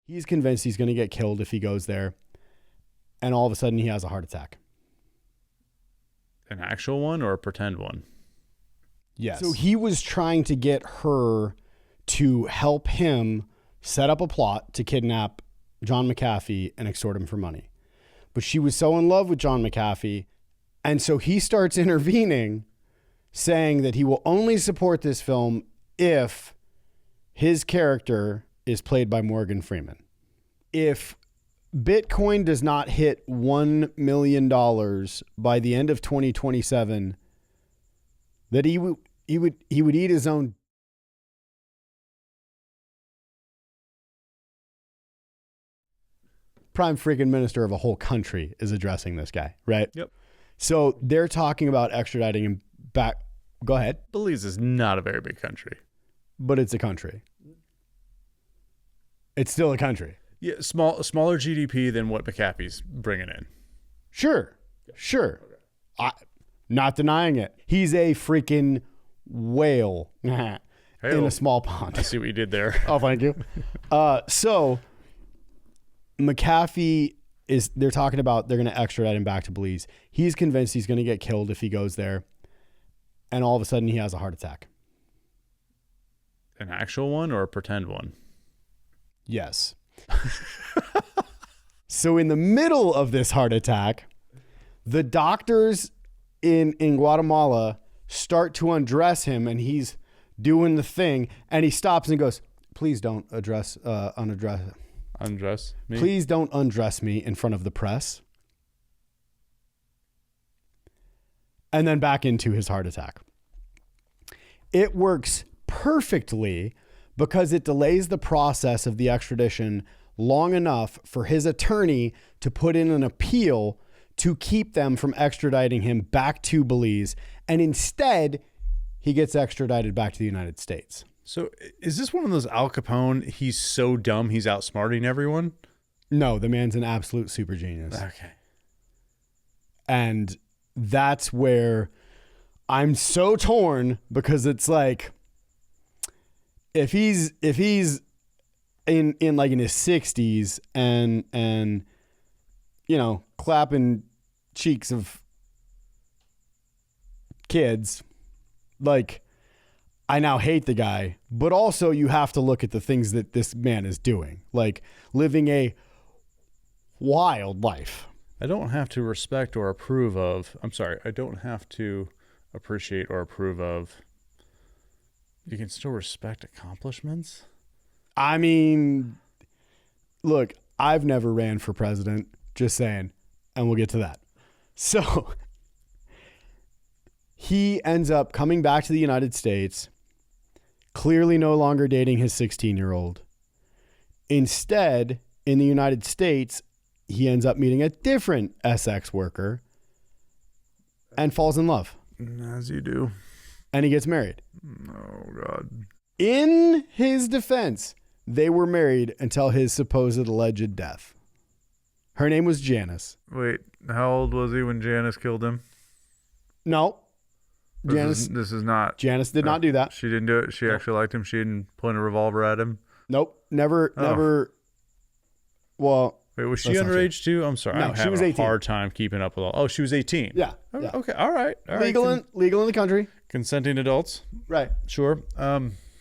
He's convinced he's going to get killed if he goes there. And all of a sudden he has a heart attack. An actual one or a pretend one? Yes. So he was trying to get her to help him set up a plot to kidnap John McAfee and extort him for money. But she was so in love with John McAfee. And so he starts intervening, saying that he will only support this film if his character is played by Morgan Freeman. If Bitcoin does not hit $1 million by the end of 2027, that he would eat his own. Prime freaking minister of a whole country is addressing this guy, right? Yep. So they're talking about extraditing him back. Go ahead. Belize is not a very big country. But it's a country. It's still a country. Yeah, smaller GDP than what McAfee's bringing in. Sure. Okay. Not denying it. He's a freaking whale in a small pond. I see what you did there. Oh, thank you. So McAfee they're talking about they're going to extradite him back to Belize. He's convinced he's going to get killed if he goes there. And all of a sudden he has a heart attack. An actual one or a pretend one? Yes. So in the middle of this heart attack, the doctors in Guatemala start to undress him, and he's doing the thing, and he stops and goes, "Please don't undress me. Please don't undress me in front of the press." And then back into his heart attack. It works perfectly because it delays the process of the extradition long enough for his attorney to put in an appeal to keep them from extraditing him back to Belize. And instead, he gets extradited back to the United States. So is this one of those Al Capone, he's so dumb he's outsmarting everyone? No, the man's an absolute super genius. Okay. And that's where I'm so torn, because it's like, if he's in his 60s and you know, clapping cheeks of kids, like, I now hate the guy, but also you have to look at the things that this man is doing, like living a wild life. I don't have to respect or approve of. I don't have to appreciate or approve of. You can still respect accomplishments? I mean, look, I've never ran for president, just saying, and we'll get to that. So he ends up coming back to the United States, clearly no longer dating his 16-year-old. Instead, in the United States, he ends up meeting a different SX worker and falls in love. As you do. And he gets married. Oh, God. In his defense, they were married until his supposed alleged death. Her name was Janice. Wait, how old was he when Janice killed him? No. This is not. Janice did not do that. She didn't do it. She actually liked him. She didn't point a revolver at him. Nope. Never. Well. Wait, was she underage too? I'm sorry. No, I'm she was having 18. a hard time keeping up with all. Oh, she was 18. Yeah. Okay. All right. Legal in the country. Consenting adults. Right. Sure.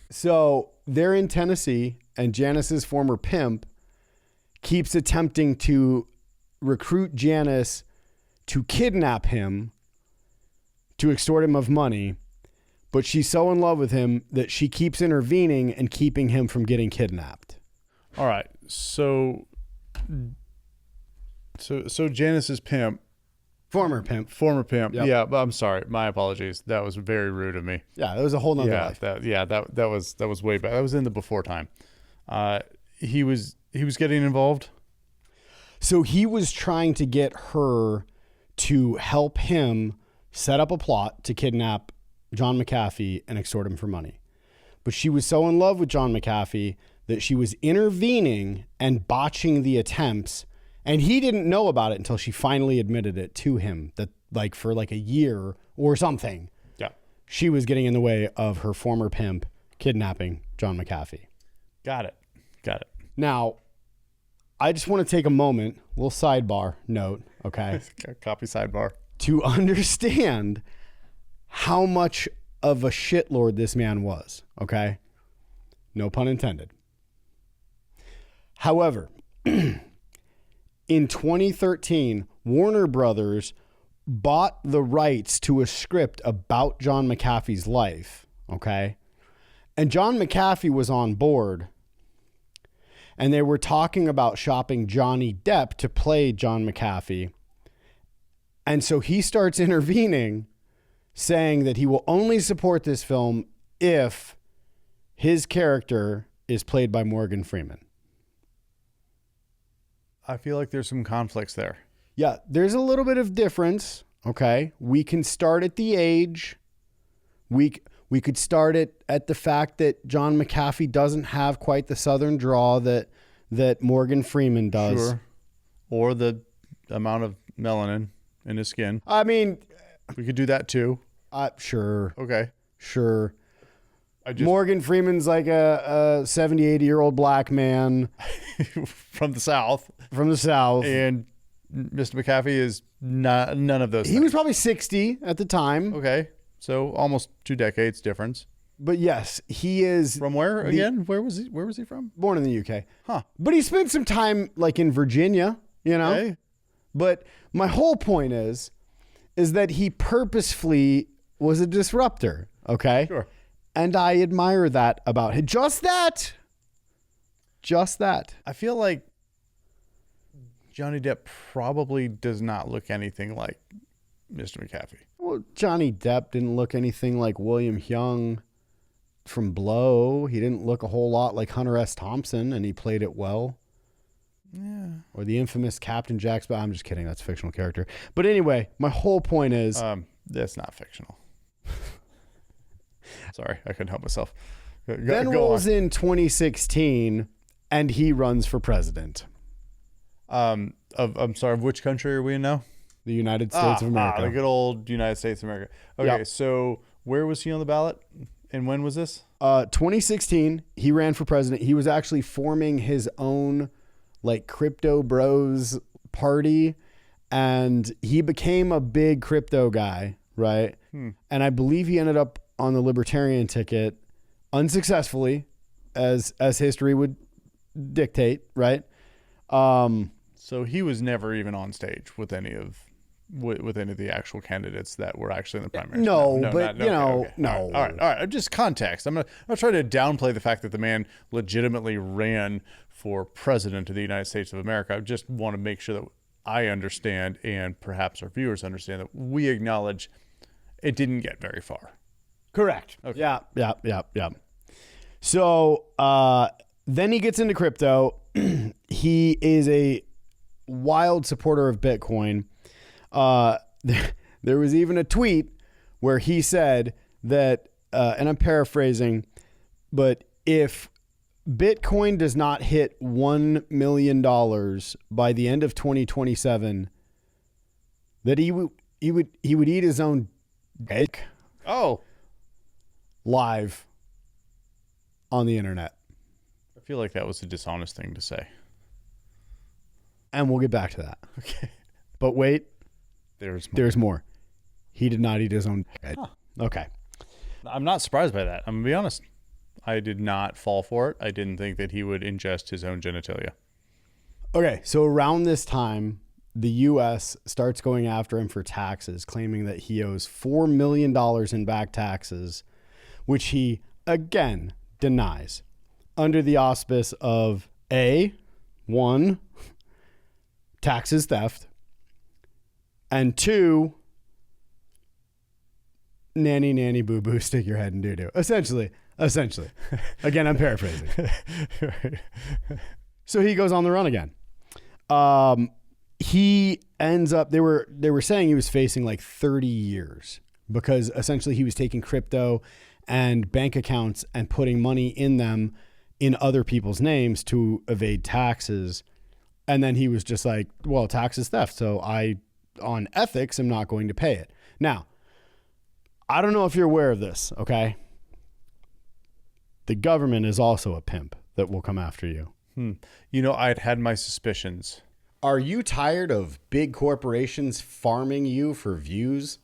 So they're in Tennessee, and Janice's former pimp keeps attempting to recruit Janice to kidnap him, to extort him of money, but she's so in love with him that she keeps intervening and keeping him from getting kidnapped. All right. So Janice's pimp. Former pimp. Yep. Yeah, but I'm sorry. My apologies. That was very rude of me. Yeah, that was a whole nother life. That was way back. That was in the before time. He was getting involved. So he was trying to get her to help him set up a plot to kidnap John McAfee and extort him for money. But she was so in love with John McAfee that she was intervening and botching the attempts. And he didn't know about it until she finally admitted it to him, that like for like a year or something, she was getting in the way of her former pimp kidnapping John McAfee. Got it. Now, I just want to take a moment, little sidebar note, okay? Copy sidebar. To understand how much of a shitlord this man was, okay? No pun intended. However, in 2013, Warner Brothers bought the rights to a script about John McAfee's life, okay? And John McAfee was on board, and they were talking about shopping Johnny Depp to play John McAfee. And so he starts intervening, saying that he will only support this film if his character is played by Morgan Freeman. I feel like there's some conflicts there. Yeah, there's a little bit of difference, okay? We can start at the age. We could start it at the fact that John McAfee doesn't have quite the Southern draw that Morgan Freeman does. Sure. Or the amount of melanin in his skin. I mean, we could do that too. Sure. Okay. Sure. Morgan Freeman's like a 70, 80-year-old black man. From the South. From the South. And Mr. McAfee is none of those things. He was probably 60 at the time. Okay. So almost 2 decades difference. But yes, he is. From where again? Where was he from? Born in the UK. Huh. But he spent some time like in Virginia, you know? Okay. But my whole point is that he purposefully was a disruptor. Okay. Sure. And I admire that about him. Just that. I feel like Johnny Depp probably does not look anything like Mr. McAfee. Well, Johnny Depp didn't look anything like William Hyung from Blow. He didn't look a whole lot like Hunter S. Thompson, and he played it well. Yeah. Or the infamous Captain Jack Sparrow. I'm just kidding. That's a fictional character. But anyway, my whole point is... that's not fictional. Sorry, I couldn't help myself. Then rolls in 2016, and he runs for president. I'm sorry, of which country are we in now? The United States of America. The good old United States of America. Okay, yep. So where was he on the ballot? And when was this? 2016, he ran for president. He was actually forming his own like crypto bros party, and he became a big crypto guy, right? And I believe he ended up on the libertarian ticket unsuccessfully, as history would dictate, right? So he was never even on stage with any of the actual candidates that were actually in the primary. No. All right. Just context. I'm not trying to downplay the fact that the man legitimately ran for president of the United States of America. I just want to make sure that I understand, and perhaps our viewers understand, that we acknowledge it didn't get very far. Correct. Okay. Yeah. So then he gets into crypto. He is a wild supporter of Bitcoin. There was even a tweet where he said that, and I'm paraphrasing, but if Bitcoin does not hit $1 million by the end of 2027, that he would eat his own dick. Oh. Live on the internet. I feel like that was a dishonest thing to say. And we'll get back to that. Okay. But wait. There's more. He did not eat his own dick. Huh. Okay. I'm not surprised by that. I'm going to be honest. I did not fall for it. I didn't think that he would ingest his own genitalia. Okay. So around this time, the U.S. starts going after him for taxes, claiming that he owes $4 million in back taxes, which he, again, denies under the auspice of one, taxes theft, and 2, nanny, boo-boo, stick your head in doo-doo. Essentially. Again, I'm paraphrasing. So he goes on the run again. He ends up, they were saying he was facing like 30 years because essentially he was taking crypto and bank accounts and putting money in them in other people's names to evade taxes. And then he was just like, well, tax is theft. So I, on ethics, am not going to pay it. Now, I don't know if you're aware of this, okay? The government is also a pimp that will come after you. I'd had my suspicions. Are you tired of big corporations farming you for views?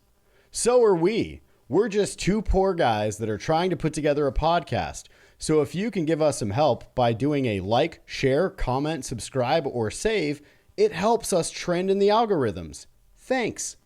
So are we. We're just two poor guys that are trying to put together a podcast. So if you can give us some help by doing a like, share, comment, subscribe, or save, it helps us trend in the algorithms. Thanks.